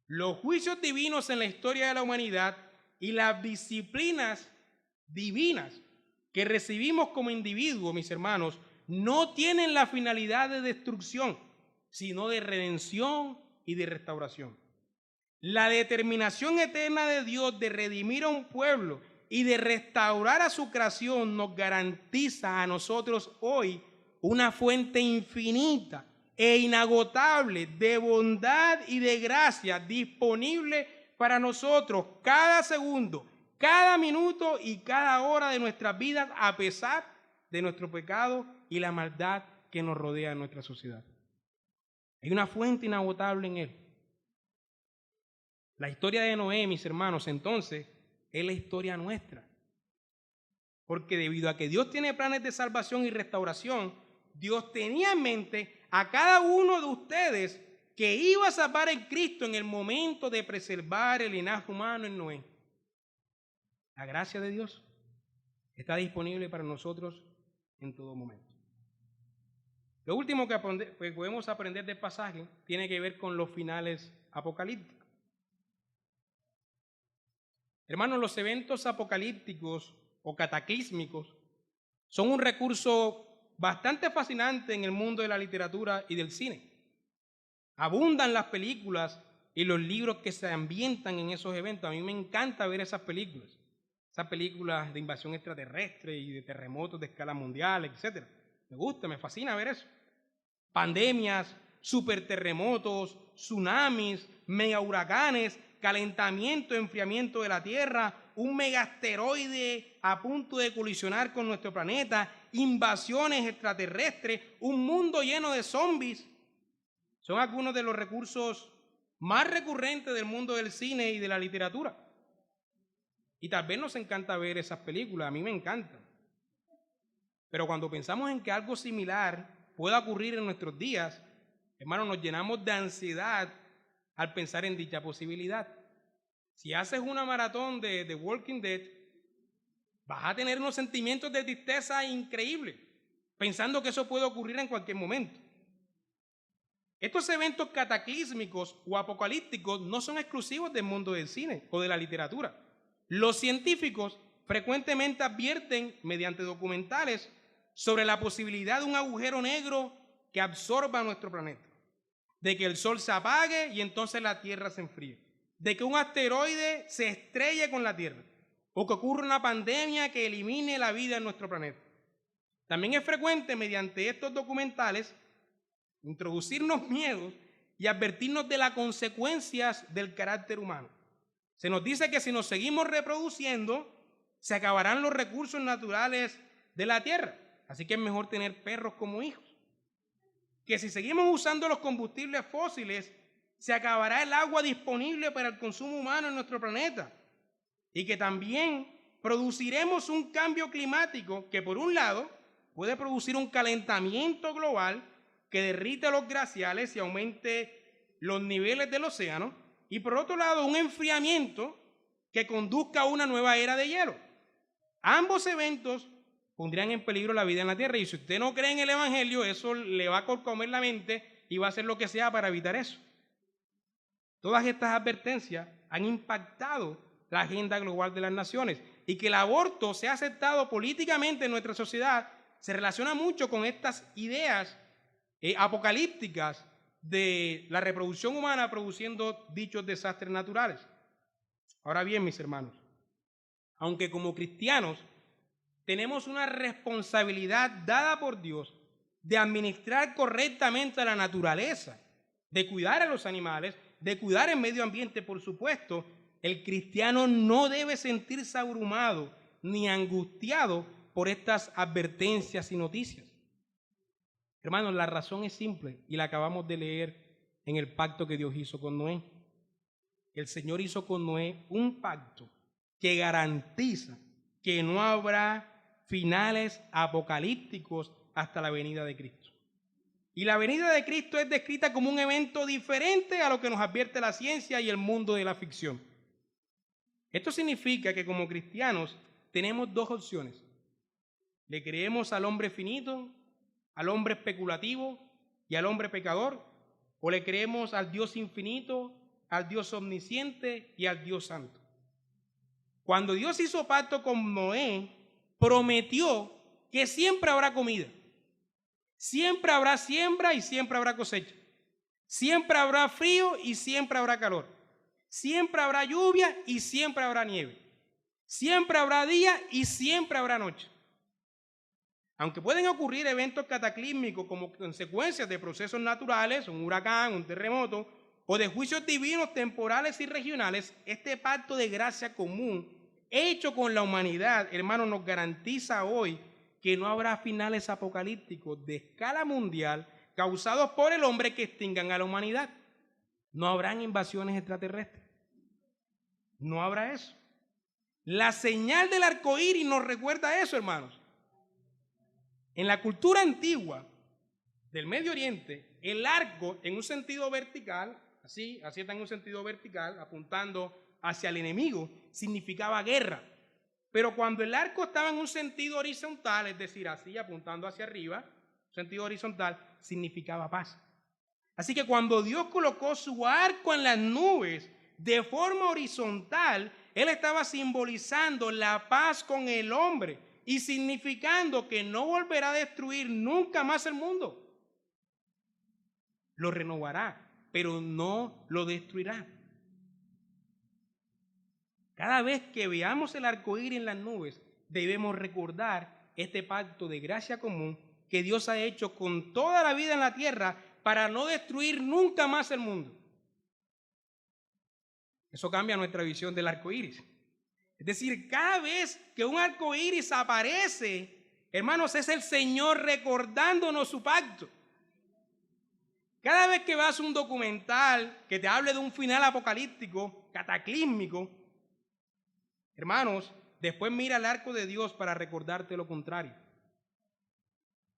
Los juicios divinos en la historia de la humanidad y las disciplinas divinas que recibimos como individuos, mis hermanos, no tienen la finalidad de destrucción, sino de redención y de restauración. La determinación eterna de Dios de redimir a un pueblo y de restaurar a su creación nos garantiza a nosotros hoy una fuente infinita e inagotable de bondad y de gracia disponible para nosotros cada segundo, cada minuto y cada hora de nuestras vidas, a pesar de nuestro pecado y la maldad que nos rodea en nuestra sociedad. Hay una fuente inagotable en Él. La historia de Noé, mis hermanos, entonces, es la historia nuestra. Porque debido a que Dios tiene planes de salvación y restauración, Dios tenía en mente a cada uno de ustedes que iba a salvar en Cristo en el momento de preservar el linaje humano en Noé. La gracia de Dios está disponible para nosotros en todo momento. Lo último que podemos aprender del pasaje tiene que ver con los finales apocalípticos. Hermanos, los eventos apocalípticos o cataclísmicos son un recurso bastante fascinante en el mundo de la literatura y del cine. Abundan las películas y los libros que se ambientan en esos eventos. A mí me encanta ver esas películas de invasión extraterrestre y de terremotos de escala mundial, etc. Me gusta, me fascina ver eso. Pandemias, superterremotos, tsunamis, mega huracanes, calentamiento, enfriamiento de la Tierra, un megasteroide a punto de colisionar con nuestro planeta, invasiones extraterrestres, un mundo lleno de zombies. Son algunos de los recursos más recurrentes del mundo del cine y de la literatura. Y tal vez nos encanta ver esas películas, a mí me encantan. Pero cuando pensamos en que algo similar pueda ocurrir en nuestros días, hermanos, nos llenamos de ansiedad al pensar en dicha posibilidad. Si haces una maratón de The Walking Dead, vas a tener unos sentimientos de tristeza increíbles, pensando que eso puede ocurrir en cualquier momento. Estos eventos cataclísmicos o apocalípticos no son exclusivos del mundo del cine o de la literatura. Los científicos frecuentemente advierten mediante documentales sobre la posibilidad de un agujero negro que absorba nuestro planeta, de que el sol se apague y entonces la Tierra se enfríe, de que un asteroide se estrelle con la Tierra o que ocurra una pandemia que elimine la vida en nuestro planeta. También es frecuente mediante estos documentales introducirnos miedos y advertirnos de las consecuencias del carácter humano. Se nos dice que si nos seguimos reproduciendo, se acabarán los recursos naturales de la Tierra. Así que es mejor tener perros como hijos. Que si seguimos usando los combustibles fósiles, se acabará el agua disponible para el consumo humano en nuestro planeta. Y que también produciremos un cambio climático que, por un lado, puede producir un calentamiento global que derrite los glaciales y aumente los niveles del océano, y por otro lado, un enfriamiento que conduzca a una nueva era de hielo. Ambos eventos pondrían en peligro la vida en la Tierra, y si usted no cree en el Evangelio, eso le va a corcomer la mente y va a hacer lo que sea para evitar eso. Todas estas advertencias han impactado la agenda global de las naciones, y que el aborto sea aceptado políticamente en nuestra sociedad se relaciona mucho con estas ideas apocalípticas de la reproducción humana produciendo dichos desastres naturales. Ahora bien, mis hermanos, aunque como cristianos tenemos una responsabilidad dada por Dios de administrar correctamente a la naturaleza, de cuidar a los animales, de cuidar el medio ambiente, por supuesto, el cristiano no debe sentirse abrumado ni angustiado por estas advertencias y noticias. Hermanos, la razón es simple y la acabamos de leer en el pacto que Dios hizo con Noé. El Señor hizo con Noé un pacto que garantiza que no habrá finales apocalípticos hasta la venida de Cristo. Y la venida de Cristo es descrita como un evento diferente a lo que nos advierte la ciencia y el mundo de la ficción. Esto significa que como cristianos tenemos dos opciones. Le creemos al hombre finito, al hombre especulativo y al hombre pecador, o le creemos al Dios infinito, al Dios omnisciente y al Dios santo. Cuando Dios hizo pacto con Noé, prometió que siempre habrá comida, siempre habrá siembra y siempre habrá cosecha, siempre habrá frío y siempre habrá calor, siempre habrá lluvia y siempre habrá nieve, siempre habrá día y siempre habrá noche. Aunque pueden ocurrir eventos cataclísmicos como consecuencias de procesos naturales, un huracán, un terremoto, o de juicios divinos temporales y regionales, este pacto de gracia común hecho con la humanidad, hermanos, nos garantiza hoy que no habrá finales apocalípticos de escala mundial causados por el hombre que extingan a la humanidad. No habrán invasiones extraterrestres. No habrá eso. La señal del arco iris nos recuerda eso, hermanos. En la cultura antigua del Medio Oriente, el arco en un sentido vertical, así está en un sentido vertical, apuntando hacia el enemigo, significaba guerra. Pero cuando el arco estaba en un sentido horizontal, es decir, así apuntando hacia arriba, sentido horizontal, significaba paz. Así que cuando Dios colocó su arco en las nubes de forma horizontal, Él estaba simbolizando la paz con el hombre y significando que no volverá a destruir nunca más el mundo. Lo renovará, pero no lo destruirá. Cada vez que veamos el arco iris en las nubes, debemos recordar este pacto de gracia común que Dios ha hecho con toda la vida en la tierra para no destruir nunca más el mundo. Eso cambia nuestra visión del arco iris. Es decir, cada vez que un arco iris aparece, hermanos, es el Señor recordándonos su pacto. Cada vez que veas un documental que te hable de un final apocalíptico, cataclísmico, hermanos, después mira el arco de Dios para recordarte lo contrario.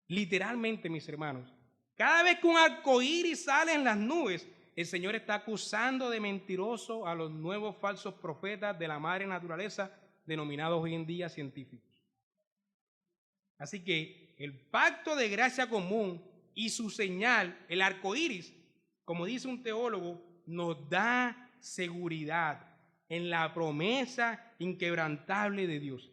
Literalmente, mis hermanos, cada vez que un arco iris sale en las nubes, el Señor está acusando de mentiroso a los nuevos falsos profetas de la madre naturaleza, denominados hoy en día científicos. Así que el pacto de gracia común y su señal, el arco iris, como dice un teólogo, nos da seguridad en la promesa inquebrantable de Dios.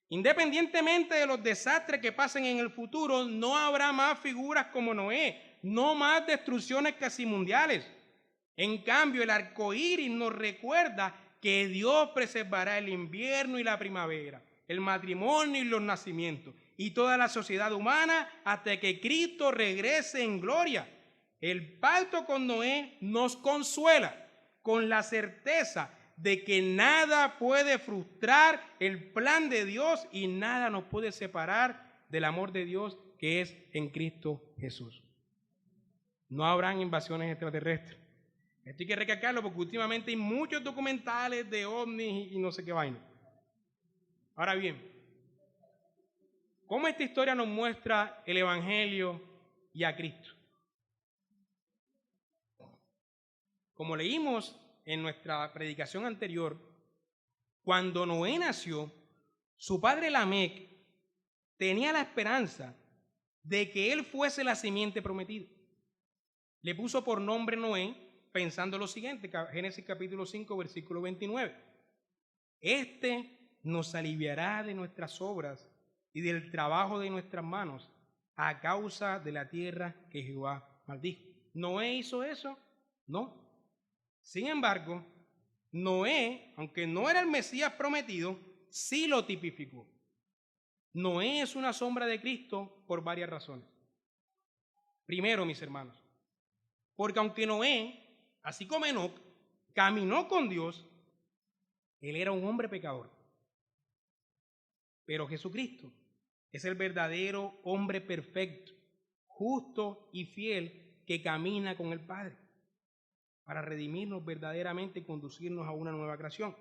Independientemente de los desastres que pasen en el futuro, no habrá más figuras como Noé, no más destrucciones casi mundiales. En cambio, el arco iris nos recuerda que Dios preservará el invierno y la primavera, el matrimonio y los nacimientos, y toda la sociedad humana hasta que Cristo regrese en gloria. El pacto con Noé nos consuela con la certeza de que nada puede frustrar el plan de Dios y nada nos puede separar del amor de Dios que es en Cristo Jesús. No habrán invasiones extraterrestres. Esto hay que recalcarlo porque últimamente hay muchos documentales de ovnis y no sé qué vaina. Ahora bien, ¿cómo esta historia nos muestra el Evangelio y a Cristo? Como leímos en nuestra predicación anterior, cuando Noé nació, su padre Lamec tenía la esperanza de que él fuese la simiente prometida. Le puso por nombre Noé pensando lo siguiente, Génesis capítulo 5, versículo 29. Este nos aliviará de nuestras obras y del trabajo de nuestras manos a causa de la tierra que Jehová maldijo. ¿Noé hizo eso? No. Sin embargo, Noé, aunque no era el Mesías prometido, sí lo tipificó. Noé es una sombra de Cristo por varias razones. Primero, mis hermanos, porque aunque Noé, así como Enoc, caminó con Dios, él era un hombre pecador. Pero Jesucristo es el verdadero hombre perfecto, justo y fiel que camina con el Padre para redimirnos verdaderamente y conducirnos a una nueva creación.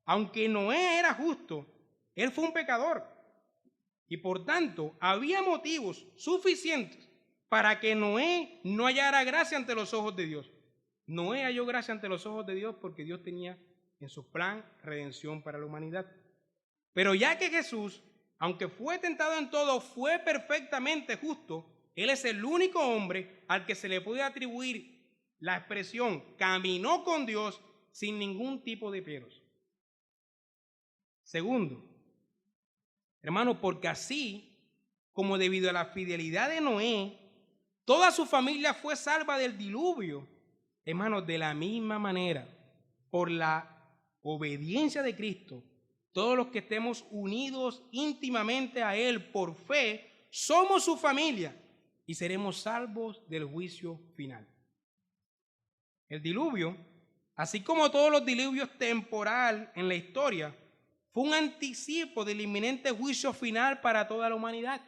Aunque Noé era justo, él fue un pecador y por tanto había motivos suficientes para que Noé no hallara gracia ante los ojos de Dios. Noé halló gracia ante los ojos de Dios porque Dios tenía en su plan redención para la humanidad. Pero ya que Jesús, aunque fue tentado en todo, fue perfectamente justo, Él es el único hombre al que se le puede atribuir la expresión caminó con Dios sin ningún tipo de peros. Segundo, hermano, porque así como debido a la fidelidad de Noé, toda su familia fue salva del diluvio, hermano, de la misma manera, por la obediencia de Cristo, todos los que estemos unidos íntimamente a Él por fe, somos su familia y seremos salvos del juicio final. El diluvio, así como todos los diluvios temporal en la historia, fue un anticipo del inminente juicio final para toda la humanidad.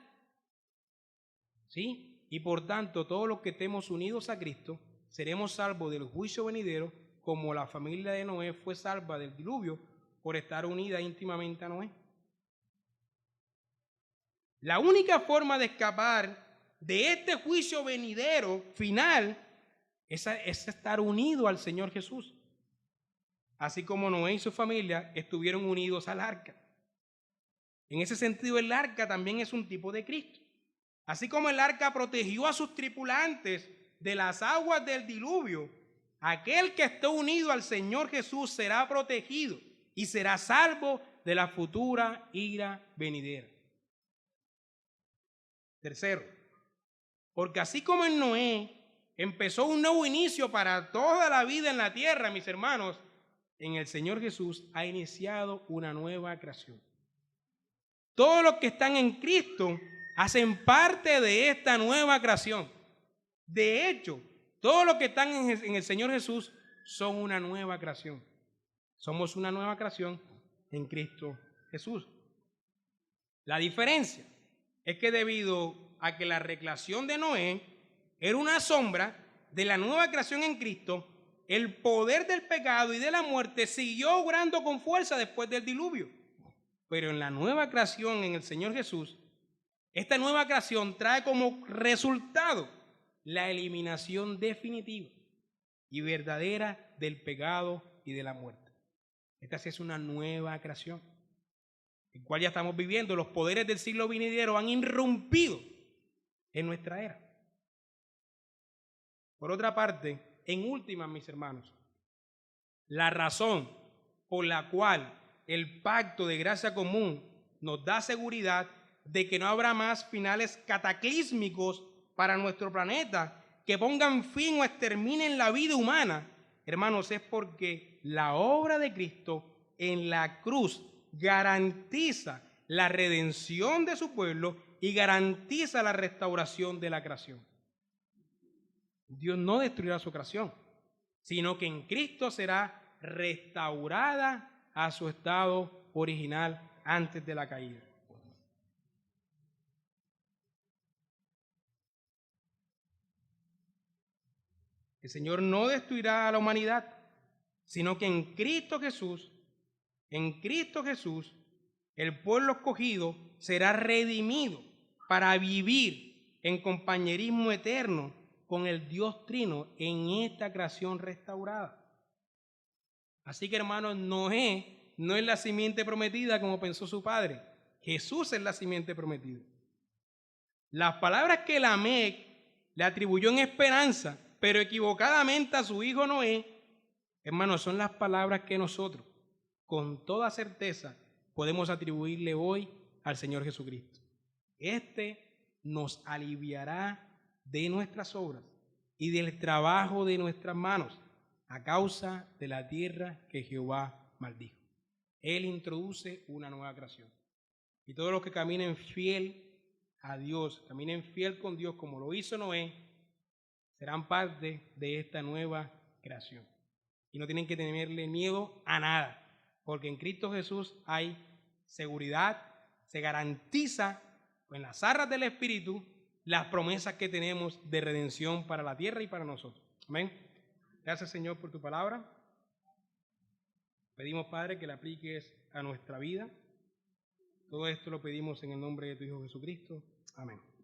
¿Sí? Y por tanto, todos los que estemos unidos a Cristo, seremos salvos del juicio venidero, como la familia de Noé fue salva del diluvio por estar unida íntimamente a Noé. La única forma de escapar de este juicio venidero final es estar unido al Señor Jesús. Así como Noé y su familia estuvieron unidos al arca. En ese sentido, el arca también es un tipo de Cristo. Así como el arca protegió a sus tripulantes de las aguas del diluvio, aquel que esté unido al Señor Jesús será protegido y será salvo de la futura ira venidera. Tercero, porque así como en Noé empezó un nuevo inicio para toda la vida en la tierra, mis hermanos, en el Señor Jesús ha iniciado una nueva creación. Todos los que están en Cristo hacen parte de esta nueva creación. De hecho, todos los que están en el Señor Jesús son una nueva creación. Somos una nueva creación en Cristo Jesús. La diferencia es que debido a que la recreación de Noé era una sombra de la nueva creación en Cristo, el poder del pecado y de la muerte siguió obrando con fuerza después del diluvio. Pero en la nueva creación en el Señor Jesús, esta nueva creación trae como resultado la eliminación definitiva y verdadera del pecado y de la muerte. Esta sí es una nueva creación, el cual ya estamos viviendo. Los poderes del siglo venidero han irrumpido en nuestra era. Por otra parte, en últimas, mis hermanos, la razón por la cual el pacto de gracia común nos da seguridad de que no habrá más finales cataclísmicos para nuestro planeta que pongan fin o exterminen la vida humana, hermanos, es porque la obra de Cristo en la cruz garantiza la redención de su pueblo y garantiza la restauración de la creación. Dios no destruirá su creación, sino que en Cristo será restaurada a su estado original antes de la caída. El Señor no destruirá a la humanidad, sino que en Cristo Jesús, el pueblo escogido será redimido para vivir en compañerismo eterno con el Dios Trino en esta creación restaurada. Así que, hermanos, Noé no es la simiente prometida como pensó su padre. Jesús es la simiente prometida. Las palabras que Lamec le atribuyó en esperanza pero equivocadamente a su hijo Noé, hermanos, son las palabras que nosotros, con toda certeza, podemos atribuirle hoy al Señor Jesucristo. Este nos aliviará de nuestras obras y del trabajo de nuestras manos a causa de la tierra que Jehová maldijo. Él introduce una nueva creación. Y todos los que caminen fiel a Dios, caminen fiel con Dios como lo hizo Noé, serán parte de esta nueva creación. Y no tienen que tenerle miedo a nada, porque en Cristo Jesús hay seguridad, se garantiza en las arras del Espíritu las promesas que tenemos de redención para la tierra y para nosotros. Amén. Gracias, Señor, por tu palabra. Pedimos, Padre, que la apliques a nuestra vida. Todo esto lo pedimos en el nombre de tu Hijo Jesucristo. Amén.